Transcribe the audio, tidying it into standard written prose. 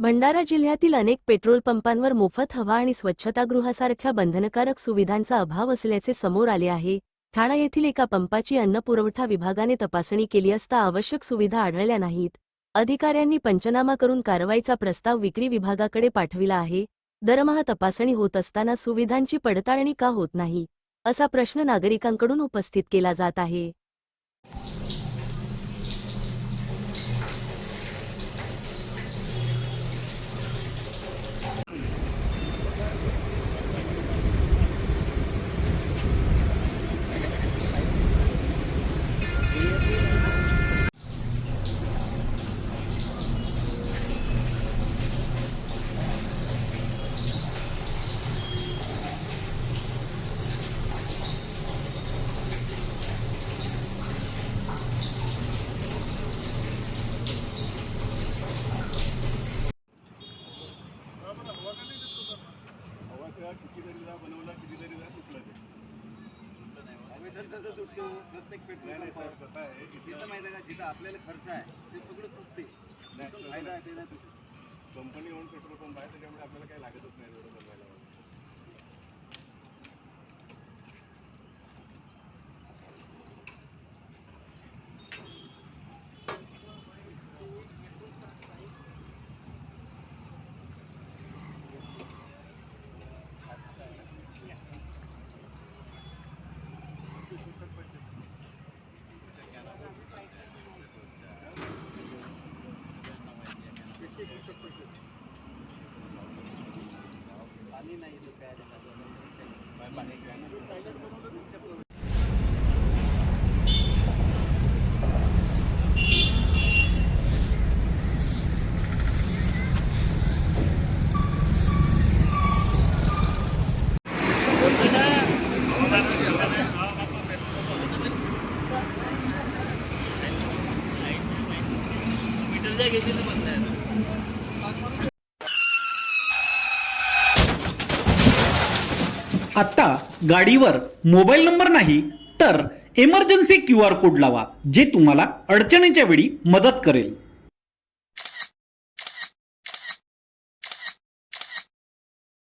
भंडारा जिल्ह्यातील अनेक पेट्रोल पंपांवर मोफत हवा आणि स्वच्छतागृहासारख्या बंधनकारक सुविधांचा अभाव असल्याचे समोर आले आहे। ठाणा येथील एका पंपाची अन्न पुरवठा विभागाने तपासणी केली असता आवश्यक सुविधा आढळल्या नाहीत। अधिकाऱ्यांनी पंचनामा करून कारवाईचा प्रस्ताव विक्री विभागाकडे पाठविला आहे। दरमहा तपासणी होत असताना सुविधांची पडताळणी का होत नाही, असा प्रश्न नागरिकांकडून उपस्थित केला जात आहे। प्रत्येक पेट्रोल कसं आहे जिथं माहिती आहे का, जिथं आपल्याला खर्च आहे ते सगळं तुटते, फायदा आहे ते नाही तुटत। कंपनी ओन पेट्रोल पंप आहे, त्याच्यामुळे आपल्याला काही लागतच नाही एवढं बनवायला। पाणी नाही आता गाडीवर मोबाईल नंबर नाही तर इमर्जन्सी QR कोड लावा, जे तुम्हाला अडचणीच्या वेळी मदत करेल।